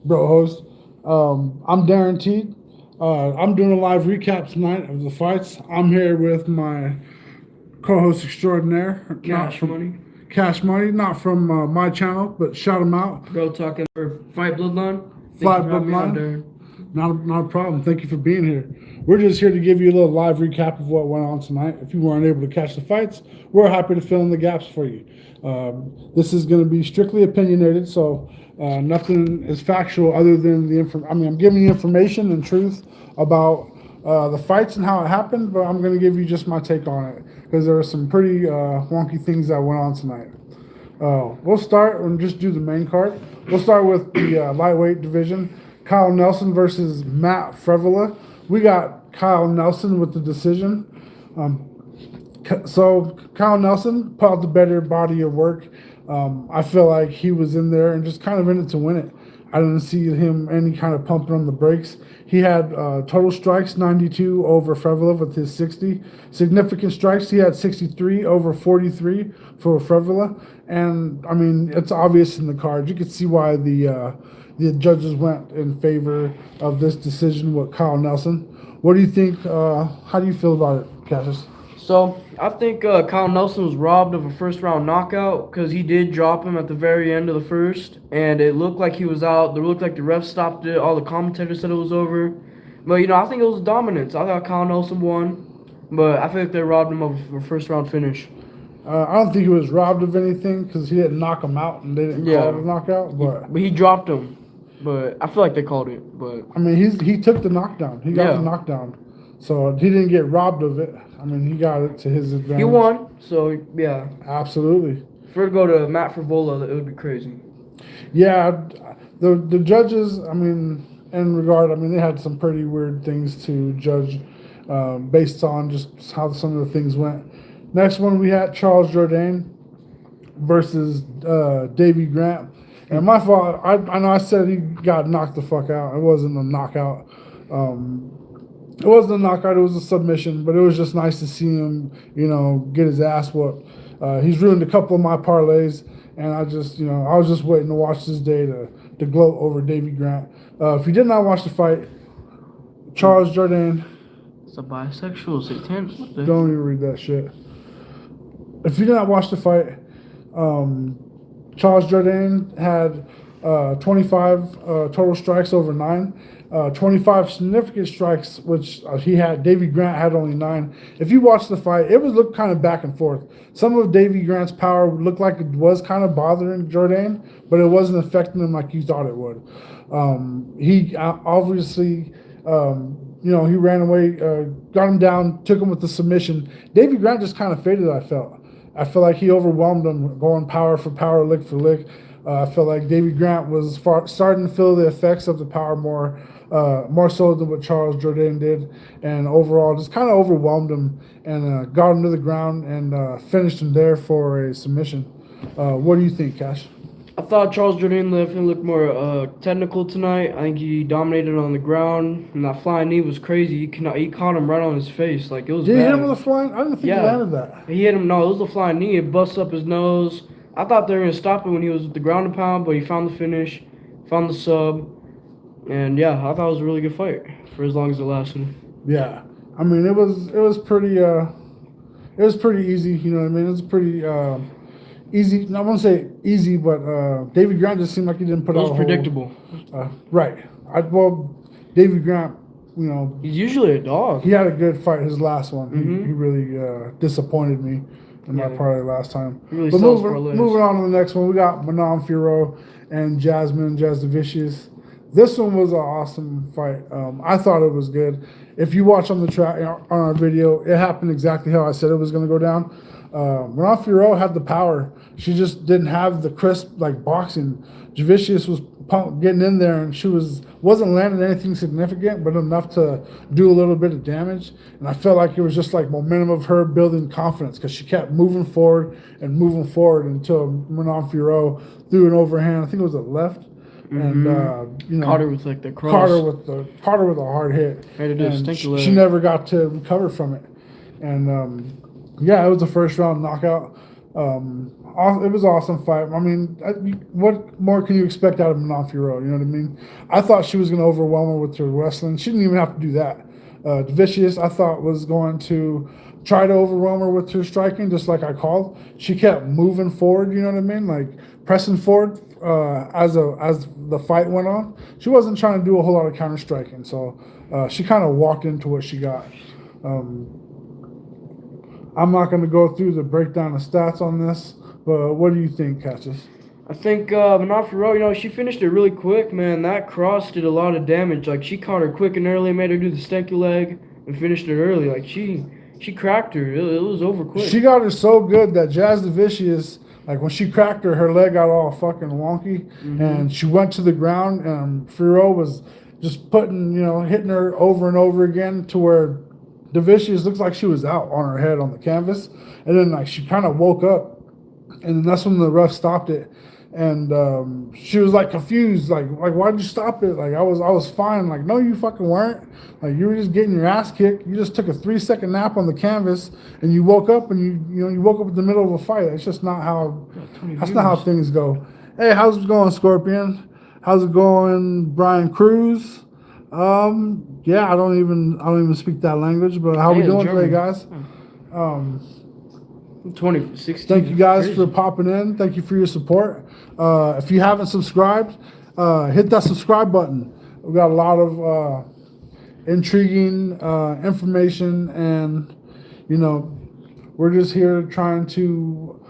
bro host. I'm Darrenteed. I'm doing a live recap tonight of the fights. I'm here with my co-host extraordinaire, not Cash from Money. Cash Money, not from my channel, but shout him out. Bro talking for Fight Bloodline. Thank you Fly for having me on, Bloodline, Darren. not a problem. Thank you for being here. We're just here to give you a little live recap of what went on tonight. If you weren't able to catch the fights, we're happy to fill in the gaps for you. This is going to be strictly opinionated, so nothing is factual other than the information. I mean, I'm giving you information and truth about the fights and how it happened, but I'm going to give you just my take on it because there are some pretty wonky things that went on tonight. We'll start and just do the main card. We'll start with the lightweight division. Kyle Nelson versus Matt Frevola. We got Kyle Nelson with the decision. So Kyle Nelson put out the better body of work. I feel like he was in there and just kind of in it to win it. I didn't see him any kind of pumping on the brakes. He had total strikes 92 over Frevola with his 60. Significant strikes, he had 63 over 43 for Frevola. And I mean, it's obvious in the card. You can see why the judges went in favor of this decision with Kyle Nelson. What do you think? How do you feel about it, Cassius? So I think Kyle Nelson was robbed of a first round knockout because he did drop him at the very end of the first, and it looked like he was out. It looked like the ref stopped it. All the commentators said it was over, but I think it was dominance. I thought Kyle Nelson won, but I feel like they robbed him of a first round finish. I don't think he was robbed of anything because he didn't knock him out and they didn't call it Yeah, a knockout. but he dropped him, but I feel like they called it. But I mean, he took the knockdown. He got the yeah, knockdown, so he didn't get robbed of it. I mean, he got it to his he advantage. won. So yeah, Absolutely. for it to go to Matt Frivola, it would be crazy. Yeah, the judges. I mean, in regard, I mean, they had some pretty weird things to judge based on just how some of the things went. Next one we had Charles Jourdain versus Davy Grant. And my fault. I know I said he got knocked the fuck out. It wasn't a knockout. It wasn't a knockout. It was a submission. But it was just nice to see him, get his ass whooped. He's ruined a couple of my parlays, and I was just waiting to watch this day to gloat over Davy Grant. If you did not watch the fight, Charles Jourdain, It's a bisexual satanic. What the? don't even read that shit. If you did not watch the fight, Charles Jourdain had 25 total strikes over 9. 25 significant strikes, which he had. Davy Grant had only 9. If you watch the fight, it would look kind of back and forth. Some of Davy Grant's power looked like it was kind of bothering Jourdain, but it wasn't affecting him like you thought it would. He obviously, he ran away, got him down, took him with the submission. Davy Grant just kind of faded, I felt. I feel like he overwhelmed him, going power for power, lick for lick. I felt like Davy Grant was starting to feel the effects of the power more so than what Charles Jourdain did, and overall just kind of overwhelmed him and got him to the ground and finished him there for a submission. What do you think, Cash? I thought Charles Jourdain definitely looked more technical tonight. I think he dominated on the ground, and that flying knee was crazy. He caught him right on his face, like it was Did he hit him bad. with a flying? I didn't think he Yeah, landed that. he hit him. No, it was a flying knee. It busted up his nose. I thought they were gonna stop it when he was with the ground and pound, but he found the finish, found the sub, and yeah, I thought it was a really good fight for as long as it lasted. Yeah, I mean it was pretty easy. You know what I mean? It was pretty easy. I won't say easy, but Davy Grant just seemed like he didn't put It out was a predictable. right. Davy Grant, He's usually a dog. he had a good fight. His last one, he Mm-hmm. really disappointed me in my Yeah, parlay last time. he really But sells moving parlays. on to the next one, we got Manon Firo and Jasmine Jasdavicius. This one was an awesome fight. I thought it was good. If you watch on the track on our video, it happened exactly how I said it was going to go down. Manon Firo had the power. She just didn't have the crisp like boxing. Javicius was getting in there, and she wasn't landing anything significant, but enough to do a little bit of damage. And I felt like it was just like momentum of her building confidence because she kept moving forward until Manon Firo threw an overhand. I think it was a left, and Caught her with like the Carter cross. with a hard hit, Had to do a and stinky she leg. never got to recover from it. And yeah, it was a first round knockout. It was an awesome fight. I mean, what more can you expect out of Montefiore? You know what I mean? I thought she was going to overwhelm her with her wrestling. She didn't even have to do that. Vicious, I thought, was going to try to overwhelm her with her striking, just like I called. She kept moving forward. You know what I mean? Like pressing forward as the fight went on. She wasn't trying to do a whole lot of counter striking, so she kind of walked into what she got. I'm not going to go through the breakdown of stats on this, but what do you think, Cassius? I think Montefiore, she finished it really quick, man. That cross did a lot of damage. Like she caught her quick and early, made her do the stanky leg, and finished it early. Like she cracked her. It was over quick. She got her so good that Jazz the Vicious, like when she cracked her, her leg got all fucking wonky, and she went to the ground, and Firo was just hitting her over and over again to where the Vicious looks like she was out on her head on the canvas, and then like she kind of woke up, and then that's when the ref stopped it, and she was like confused, like why'd you stop it? Like I was fine. Like no, you fucking weren't. Like you were just getting your ass kicked. You just took a 3-second nap on the canvas, and you woke up, and you woke up in the middle of a fight. It's just not how. That's not how things go. Hey, how's it going, Scorpion? How's it going, Brian Cruz? Yeah, I don't even speak that language, but how we doing today, guys? 2016. Thank you guys for popping in. Thank you for your support. If you haven't subscribed, hit that subscribe button. We've got a lot of intriguing information, and we're just here trying to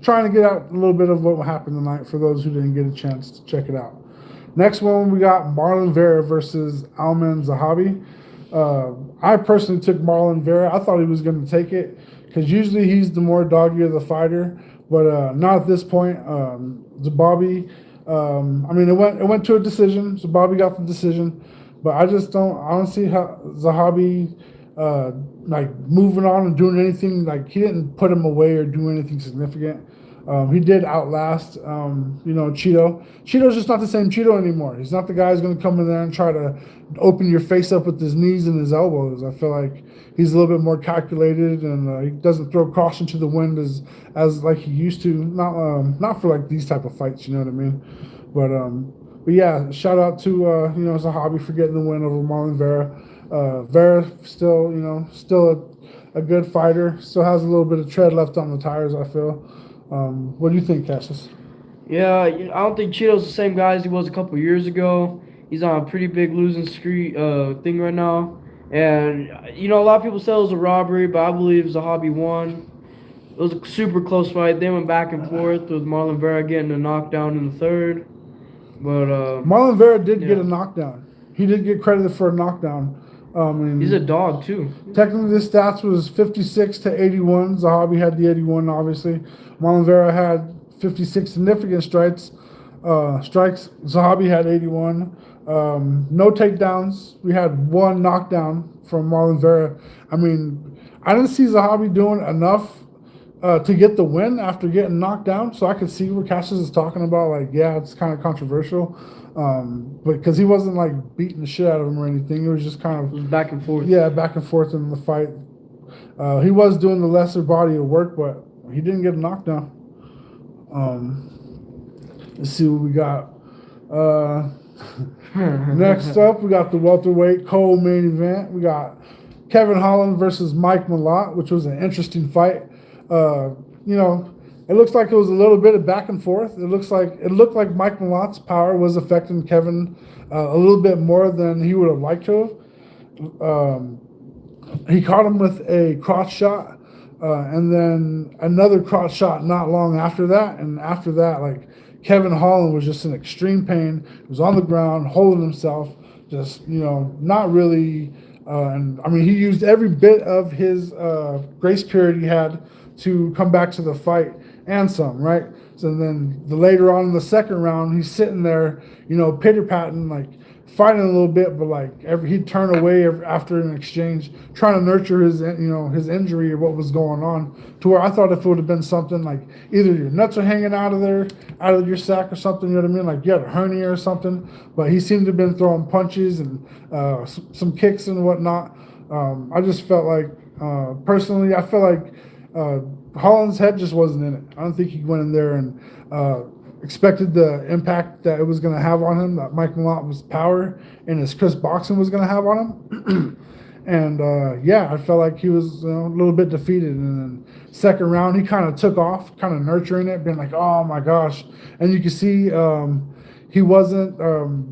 get out a little bit of what happened tonight for those who didn't get a chance to check it out. Next one, we got Marlon Vera versus Alman Zahabi. I personally took Marlon Vera. I thought he was going to take it because usually he's the more doggy of the fighter, but not at this point. Zahabi, it went to a decision. Zahabi got the decision, but I don't see how Zahabi like moving on and doing anything. Like he didn't put him away or do anything significant. He did outlast, Cheeto. Cheeto's just not the same Cheeto anymore. He's not the guy who's going to come in there and try to open your face up with his knees and his elbows. I feel like he's a little bit more calculated, and he doesn't throw caution to the wind as like he used to. Not for like these type of fights, you know what I mean? But yeah, shout out to Zahabi for getting the win over Marlon Vera. Vera still a good fighter. Still has a little bit of tread left on the tires, I feel. What do you think, Cassius? Yeah, I don't think Cheeto's the same guy as he was a couple years ago. He's on a pretty big losing streak thing right now. And, a lot of people said it was a robbery, but I believe Zahabi won. It was a super close fight. They went back and forth with Marlon Vera getting a knockdown in the third. But Marlon Vera did get a knockdown. He did get credited for a knockdown. He's a dog, too. Technically, the stats was 56 to 81. Zahabi had the 81, obviously. Marlon Vera had 56 significant strikes. Zahabi had 81. No takedowns. We had one knockdown from Marlon Vera. I mean, I didn't see Zahabi doing enough to get the win after getting knocked down. So I could see what Cassius is talking about. Like, yeah, it's kind of controversial. But because he wasn't like beating the shit out of him or anything. It was just kind of. It was back and forth. Yeah, back and forth in the fight. He was doing the lesser body of work, but he didn't get a knockdown. Let's see what we got. Next up, we got the welterweight co-main event. We got Kevin Holland versus Mike Malott, which was an interesting fight. It looks like it was a little bit of back and forth. It looked like Mike Malott's power was affecting Kevin a little bit more than he would have liked to have. He caught him with a crotch shot, and then another crotch shot not long after that. And after that, like Kevin Holland was just in extreme pain. He was on the ground, holding himself, just not really. And I mean, he used every bit of his grace period he had to come back to the fight and some, right? So then later on in the second round, he's sitting there, pitter-patting, like fighting a little bit, but like he'd turn away after an exchange, trying to nurture his injury or what was going on. To where I thought if it would have been something like either your nuts are hanging out of your sack or something, you know what I mean? Like you had a hernia or something. But he seemed to have been throwing punches and some kicks and whatnot. I just felt like, personally, I feel like Holland's head just wasn't in it. I don't think he went in there and expected the impact that it was going to have on him, that Mike Malot's power and his crisp boxing was going to have on him. And yeah, I felt like he was a little bit defeated. And then second round, he kind of took off, kind of nurturing it, being like, "Oh my gosh!" And you can see he wasn't.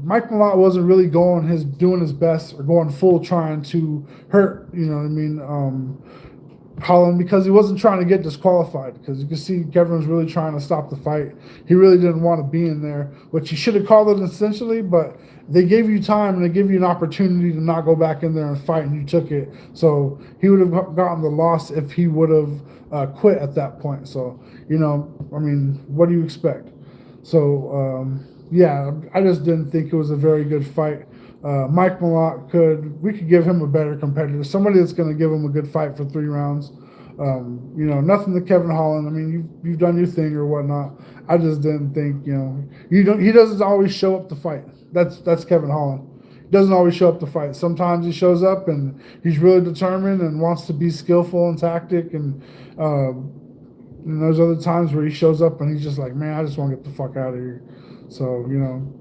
Mike Malott wasn't really doing his best or going full trying to hurt. You know what I mean? Holland, because he wasn't trying to get disqualified, because you can see Kevin was really trying to stop the fight. He really didn't want to be in there, which he should have called it essentially, but they gave you time and they gave you an opportunity to not go back in there and fight, and you took it. So he would have gotten the loss if he would have quit at that point. So, I mean, what do you expect? So, yeah, I just didn't think it was a very good fight. Mike Malott we could give him a better competitor, somebody that's going to give him a good fight for 3 rounds. Nothing to Kevin Holland. I mean, you've done your thing or whatnot. I just didn't think, he doesn't always show up to fight. That's Kevin Holland. He doesn't always show up to fight. Sometimes he shows up and he's really determined and wants to be skillful and tactic, and there's other times where he shows up and he's just like, man, I just want to get the fuck out of here. So,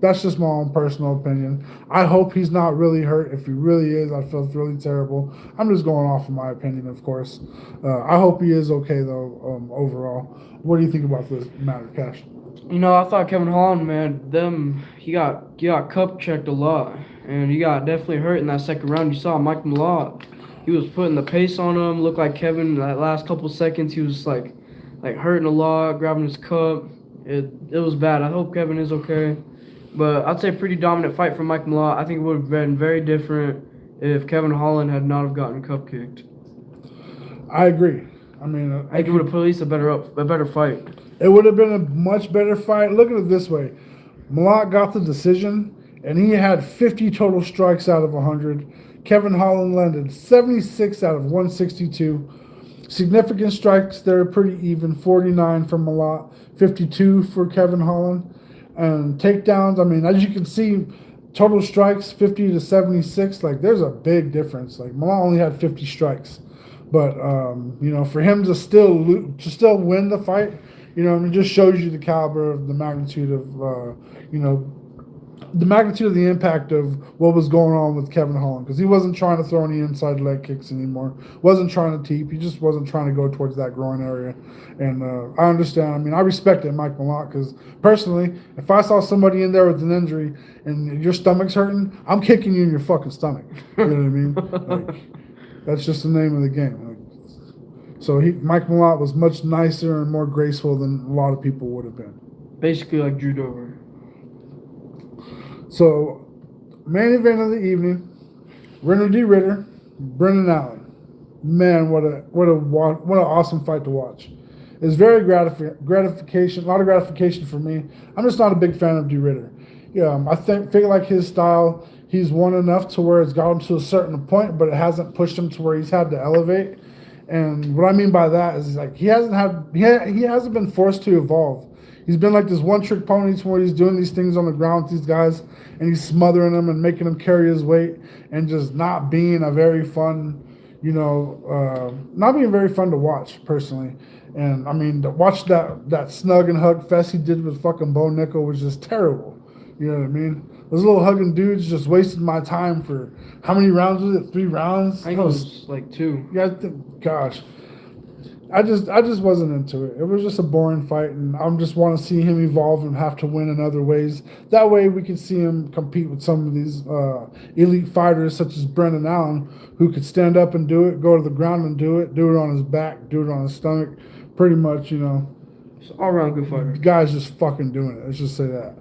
that's just my own personal opinion. I hope he's not really hurt. If he really is, I feel really terrible. I'm just going off of my opinion, of course. I hope he is okay, though, overall. What do you think about this matter, Cash? I thought Kevin Holland, man, he got cup checked a lot, and he got definitely hurt in that second round. You saw Mike Malott. He was putting the pace on him. Looked like Kevin in that last couple seconds, he was like hurting a lot, grabbing his cup. It was bad. I hope Kevin is okay. But I'd say pretty dominant fight from Mike Malott. I think it would have been very different if Kevin Holland had not have gotten cup kicked. I agree. I mean, I think it would have put at least a better fight. It would have been a much better fight. Look at it this way. Malott got the decision, and he had 50 total strikes out of 100. Kevin Holland landed 76 out of 162. Significant strikes, they're pretty even. 49 for Malott, 52 for Kevin Holland. And takedowns, I mean, as you can see, total strikes 50 to 76. Like, there's a big difference. Like, Malott only had 50 strikes. But, for him to still win the fight, it just shows you the caliber of the magnitude of, the magnitude of the impact of what was going on with Kevin Holland, because he wasn't trying to throw any inside leg kicks anymore, wasn't trying to teep, he just wasn't trying to go towards that groin area. And I understand. I mean, I respect it, Mike Malott, because personally, if I saw somebody in there with an injury and your stomach's hurting, I'm kicking you in your fucking stomach. You know what I mean? Like, that's just the name of the game. So Mike Malott was much nicer and more graceful than a lot of people would have been. Basically like Drew Dober. So, main event of the evening, Renner D. Ritter, Brendan Allen. Man, what an awesome fight to watch. It's very gratification, a lot of gratification for me. I'm just not a big fan of D. Ritter. Yeah, I feel like his style, he's won enough to where it's got him to a certain point, but it hasn't pushed him to where he's had to elevate. And what I mean by that is, like, he hasn't been forced to evolve. He's been like this one-trick pony to where he's doing these things on the ground with these guys, and he's smothering them and making them carry his weight, and just not being a very fun, not being very fun to watch personally. And I mean, to watch that snug and hug fest he did with fucking Bo Nickel was just terrible. You know what I mean? Those little hugging dudes just wasted my time for how many rounds was it? 3 rounds? I think it was like 2. Yeah, gosh. I just wasn't into it. It was just a boring fight, and I just want to see him evolve and have to win in other ways. That way we can see him compete with some of these elite fighters such as Brendan Allen, who could stand up and do it, go to the ground and do it on his back, do it on his stomach. Pretty much, It's an all-around good fighter. The guy's just fucking doing it. Let's just say that.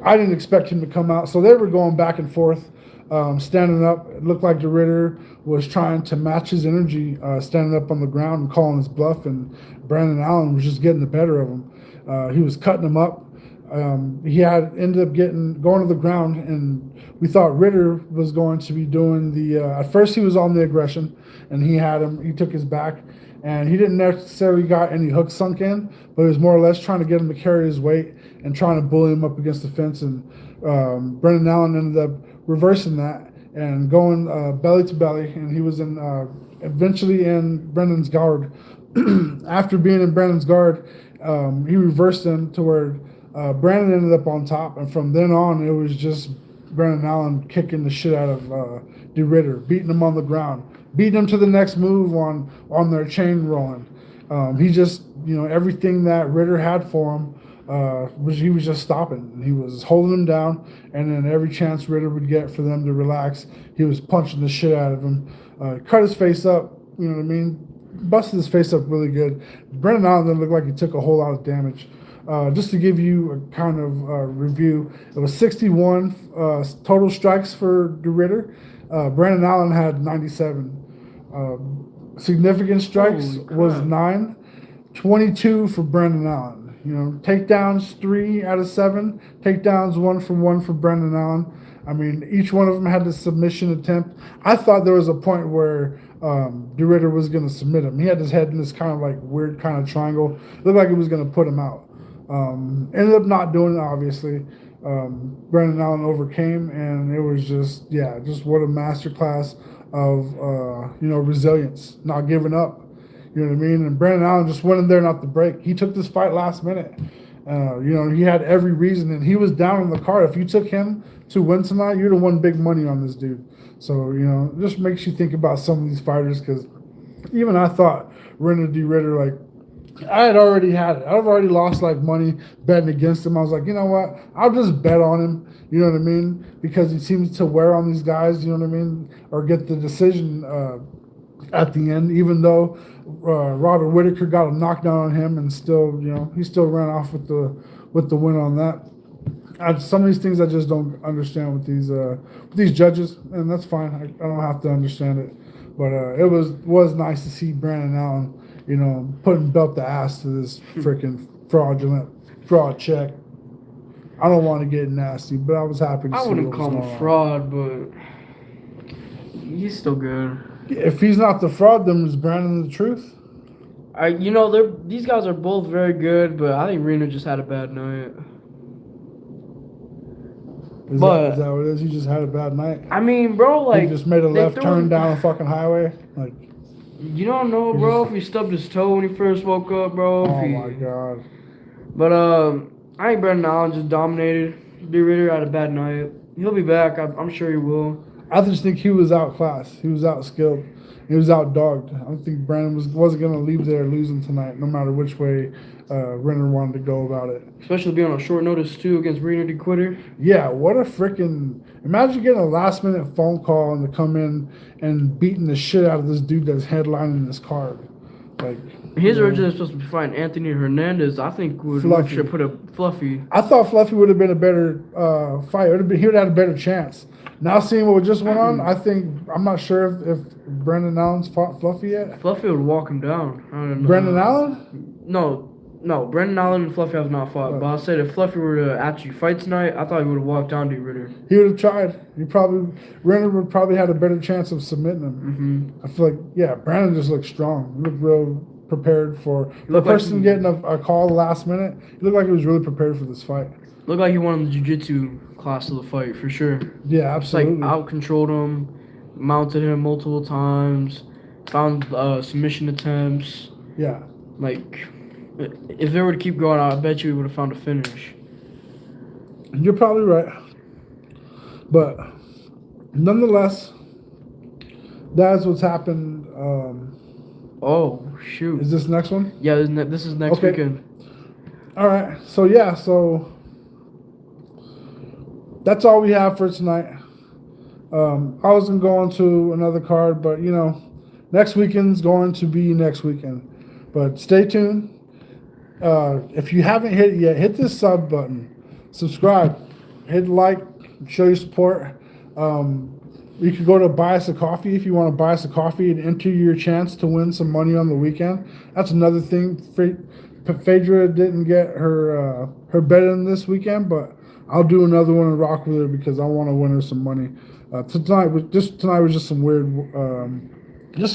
I didn't expect him to come out. So they were going back and forth, standing up. It looked like the Ritter was trying to match his energy, standing up on the ground and calling his bluff, and Brandon Allen was just getting the better of him. He was cutting him up. He ended up going to the ground, and we thought Ritter was going to be doing at first he was on the aggression, and he took his back, and he didn't necessarily got any hooks sunk in, but he was more or less trying to get him to carry his weight and trying to bully him up against the fence. And Brendan Allen ended up reversing that and going belly to belly, and he was eventually in Brendan's guard after being in Brandon's guard, he reversed him to where Brandon ended up on top, and from then on, it was just Brandon Allen kicking the shit out of DeRitter, beating him on the ground, beating him to the next move on their chain rolling. He just, everything that Ritter had for him he was just stopping. He was holding him down, and then every chance Ritter would get for them to relax, he was punching the shit out of him. Cut his face up, you know what I mean? Busted his face up really good. Brandon Allen didn't look like he took a whole lot of damage. Just to give you a kind of review, it was 61 total strikes for DeRitter. Brandon Allen had 97. Significant strikes was 9, 22 for Brandon Allen. Takedowns 3 out of 7. Takedowns 1 for Brandon Allen. I mean, each one of them had a submission attempt. I thought there was a point where DeRitter was going to submit him. He had his head in this kind of like weird kind of triangle. Looked like he was going to put him out. Ended up not doing it, obviously. Brandon Allen overcame, and it was just what a masterclass of resilience, not giving up. You know what I mean? And Brandon Allen just went in there not to break. He took this fight last minute. He had every reason, and he was down on the card. If you took him to win tonight, you'd have won big money on this dude. So, it just makes you think about some of these fighters, because even I thought Renner DeRitter, like, I had already had it. I've already lost, like, money betting against him. I was like, you know what? I'll just bet on him, you know what I mean? Because he seems to wear on these guys, you know what I mean? Or get the decision at the end, even though Robert Whitaker got a knockdown on him, and still, he still ran off with the win on that. Some of these things I just don't understand with these judges, and that's fine. I don't have to understand it, but it was nice to see Brandon Allen, putting belt to ass to this freaking fraud check. I don't want to get nasty, but I was happy to see. I wouldn't call him fraud, but he's still good. If he's not the fraud, then is Brandon the truth? These guys are both very good, but I think Reno just had a bad night. Is that what it is? He just had a bad night? I mean, bro, like... He just made a left turn down a fucking highway? Like... You don't know, bro, if he stubbed his toe when he first woke up, bro. My God. But, I think Brandon Allen just dominated. DeRitter had a bad night. He'll be back. I'm sure he will. I just think he was outclassed. He was outskilled. He was outdogged. I don't think Brandon wasn't going to leave there losing tonight, no matter which way Renner wanted to go about it. Especially being on short notice, too, against Reno de Quitter. Yeah, what a freaking... Imagine getting a last-minute phone call and to come in and beating the shit out of this dude that's headlining this card. Like... He's originally supposed to be fighting Anthony Hernandez. I think should put a Fluffy. I thought Fluffy would have been a better fight. He would have had a better chance. Now seeing what just went on, I'm not sure if Brandon Allen's fought Fluffy yet. Fluffy would walk him down. I don't know. Brandon Allen? No. Brandon Allen and Fluffy have not fought. But I said if Fluffy were to actually fight tonight, I thought he would have walked down DeRitter. He would have tried. Renner would probably had a better chance of submitting him. I feel like, Brandon just looked strong. He looked real prepared for the person getting a call last minute. He looked like he was really prepared for this fight. Looked like he won the jiu-jitsu class of the fight, for sure. Yeah, absolutely. Like, out-controlled him, mounted him multiple times, found submission attempts. Yeah. Like, if they were to keep going, I bet you he would have found a finish. You're probably right. But, nonetheless, that's what's happened. Oh, shoot. Is this next one? Yeah, this is next weekend. All right. So that's all we have for tonight. I was going to go on to another card, but, next weekend's going to be next weekend. But stay tuned. If you haven't hit it yet, hit this sub button. Subscribe. Hit like. Show your support. You could go to buy us a coffee if you want to buy us a coffee and enter your chance to win some money on the weekend. That's another thing. Phaedra didn't get her bet in this weekend, but I'll do another one and rock with her because I want to win her some money. Tonight was just some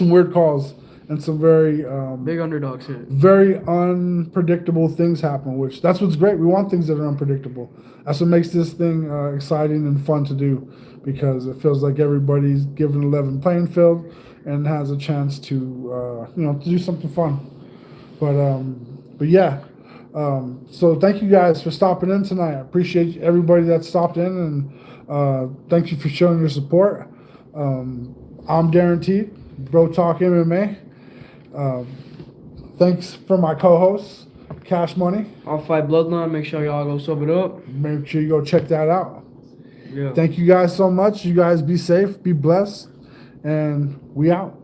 weird calls and some very big underdogs hit. Very unpredictable things happen, which that's what's great. We want things that are unpredictable. That's what makes this thing exciting and fun to do, because it feels like everybody's given a level playing field and has a chance to to do something fun. But yeah. So thank you guys for stopping in tonight. I appreciate everybody that stopped in, and thank you for showing your support. I'm Darrenteed, Bro Talk MMA. Thanks for my co-hosts, Cash Money. I'll fight Bloodline. Make sure y'all go sub it up. Make sure you go check that out. Yeah. Thank you guys so much. You guys be safe, be blessed, and we out.